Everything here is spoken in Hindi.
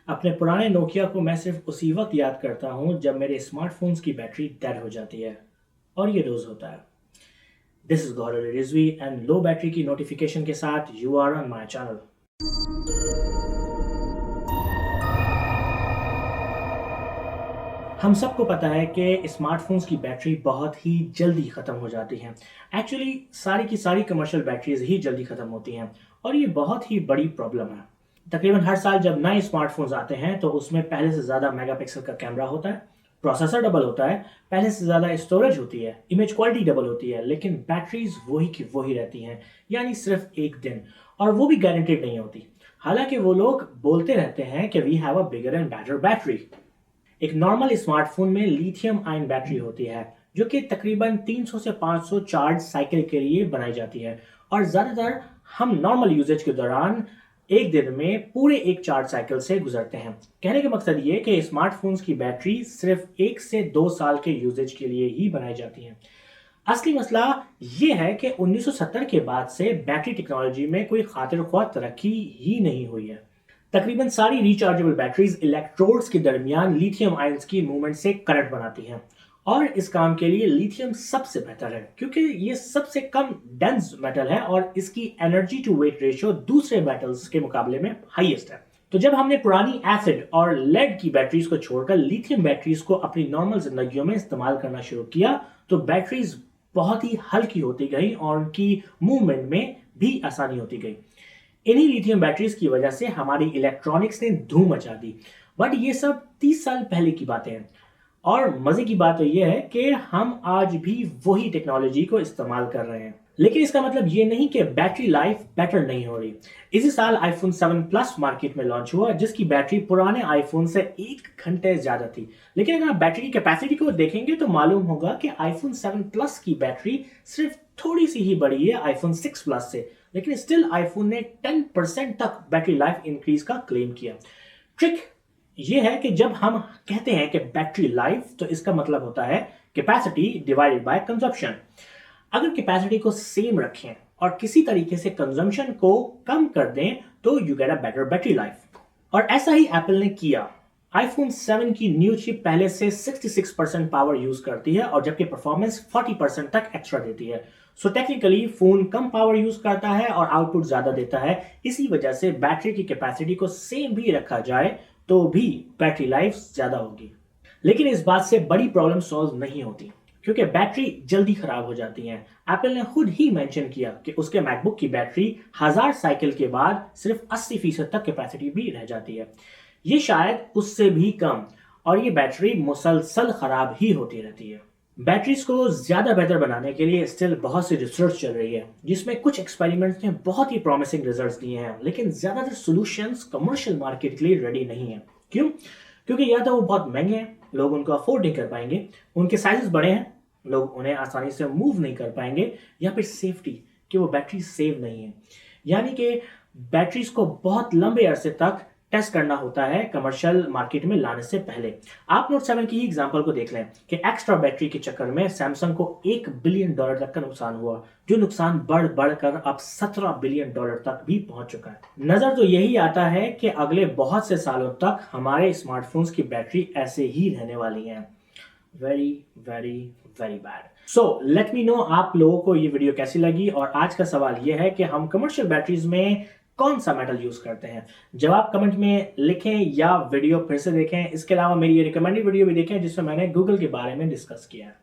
अपने पुराने नोकिया को मैं सिर्फ उसी वक्त याद करता हूँ जब मेरे स्मार्टफोन्स की बैटरी डेड हो जाती है। और ये रोज होता है। This is Gaurav Rizvi and low battery की नोटिफिकेशन के साथ you are on my channel. हम सबको पता है कि स्मार्टफोन्स की बैटरी बहुत ही जल्दी ख़त्म हो जाती हैं। एक्चुअली सारी की सारी कमर्शियल बैटरीज ही जल्दी ख़त्म होती हैं और ये बहुत ही बड़ी प्रॉब्लम है। तकरीबन हर साल जब नए स्मार्टफोन्स आते हैं तो उसमें पहले से ज़्यादा मेगापिक्सल का कैमरा होता है, प्रोसेसर डबल होता है, पहले से ज़्यादा स्टोरेज होती है, इमेज क्वालिटी डबल होती है, लेकिन बैटरीज वही की वही रहती हैं, यानी सिर्फ एक दिन, और वो भी गारंटेड नहीं होती। हालांकि वो लोग बोलते रहते हैं कि we have a bigger and better battery. एक नॉर्मल स्मार्टफोन में लिथियम आयन बैटरी होती है जो कि तकरीबन 300 से 500 चार्ज साइकिल के लिए बनाई जाती है, और ज़्यादातर हम नॉर्मल यूजेज के दौरान एक दिन में पूरे एक चार्ज साइकिल से गुजरते हैं। कहने का मकसद ये कि स्मार्टफोन्स की बैटरी सिर्फ 1 से 2 साल के यूजेज के लिए ही बनाई जाती है। असली मसला ये है कि 1970 के बाद से बैटरी टेक्नोलॉजी में कोई खातिर ख्वाह तरक्की ही नहीं हुई है। तकरीबन सारी रिचार्जेबल बैटरीज इलेक्ट्रोड्स के दरमियान लिथियम आयंस की मूवमेंट से करंट बनाती हैं, और इस काम के लिए लिथियम सबसे बेहतर है क्योंकि ये सबसे कम डेंस मेटल है और इसकी एनर्जी टू वेट रेशियो दूसरे मेटल्स के मुकाबले में हाईएस्ट है। तो जब हमने पुरानी एसिड और लेड की बैटरीज को छोड़कर लिथियम बैटरीज को अपनी नॉर्मल जिंदगियों में इस्तेमाल करना शुरू किया तो बैटरीज बहुत ही हल्की होती गई और उनकी मूवमेंट में भी आसानी होती गई। इन्हीं लिथियम बैटरीज की वजह से हमारी इलेक्ट्रॉनिक्स ने धूम मचा दी। बट ये सब 30 साल पहले की बातें हैं, और मजे की बात तो ये है कि हम आज भी वही टेक्नोलॉजी को इस्तेमाल कर रहे हैं। लेकिन इसका मतलब ये नहीं कि बैटरी लाइफ बेटर नहीं हो रही। इसी साल आईफोन 7 प्लस मार्केट में लॉन्च हुआ जिसकी बैटरी पुराने आईफोन से 1 घंटे ज्यादा थी। लेकिन अगर आप बैटरी की कैपेसिटी को देखेंगे तो मालूम होगा कि आईफोन 7 प्लस की बैटरी सिर्फ थोड़ी सी ही बड़ी है आईफोन 6 प्लस से, लेकिन स्टिल आईफोन ने 10% तक बैटरी लाइफ इंक्रीज का क्लेम किया। ट्रिक ये है कि जब हम कहते हैं कि बैटरी लाइफ तो इसका मतलब होता है कैपेसिटी डिवाइडेड बाय कंजप्शन। अगर कैपेसिटी को सेम रखें और किसी तरीके से कंजम्पशन को कम कर दें तो you get a better battery life, और ऐसा ही एप्पल ने किया। आईफोन 7 की न्यू चिप पहले से 66% पावर यूज करती है और जबकि परफॉर्मेंस 40% तक एक्स्ट्रा देती है। सो टेक्निकली फोन कम पावर यूज करता है और आउटपुट ज्यादा देता है। इसी वजह से बैटरी की कैपेसिटी को सेम भी रखा जाए तो भी बैटरी लाइफ ज्यादा होगी। लेकिन इस बात से बड़ी प्रॉब्लम सॉल्व नहीं होती क्योंकि बैटरी जल्दी खराब हो जाती है। एप्पल ने खुद ही मेंशन किया कि उसके मैकबुक की बैटरी 1000 साइकिल के बाद सिर्फ 80% तक कैपेसिटी भी रह जाती है। ये शायद उससे भी कम, और ये बैटरी मुसलसल खराब ही होती रहती है। बैटरीज को ज्यादा बेहतर बनाने के लिए स्टिल बहुत सी रिसर्च चल रही है जिसमें कुछ एक्सपेरिमेंट्स ने बहुत ही प्रॉमिसिंग रिजल्ट्स दिए हैं, लेकिन ज्यादातर सॉल्यूशंस कमर्शियल मार्केट के लिए रेडी नहीं है। क्यों? क्योंकि या तो वो बहुत महंगे हैं, लोग उनको अफोर्ड नहीं कर पाएंगे, उनके साइजेस बड़े हैं, लोग उन्हें आसानी से मूव नहीं कर पाएंगे, या फिर सेफ्टी कि वो बैटरी सेव नहीं है, यानी कि बैटरीज को बहुत लंबे अरसे तक टेस्ट करना होता है कमर्शियल मार्केट में लाने से पहले। आप नोट 7 की ही एग्जांपल को देख लें कि एक्स्ट्रा बैटरी के चक्कर में सैमसंग को $1 बिलियन तक का नुकसान हुआ, जो नुकसान बढ़ बढ़कर अब $17 बिलियन तक भी पहुंच चुका है। नजर तो यही आता है कि अगले बहुत से सालों तक हमारे स्मार्टफोन्स की बैटरी ऐसे ही रहने वाली है। Very very very bad. So let me know आप लोगों को ये वीडियो कैसी लगी, और आज का सवाल ये है कि हम कमर्शियल बैटरीज में कौन सा मेटल यूज करते हैं। जवाब कमेंट में लिखें या वीडियो फिर से देखें। इसके अलावा मेरी ये रिकमेंडेड वीडियो भी देखें जिसमें मैंने गूगल के बारे में डिस्कस किया है।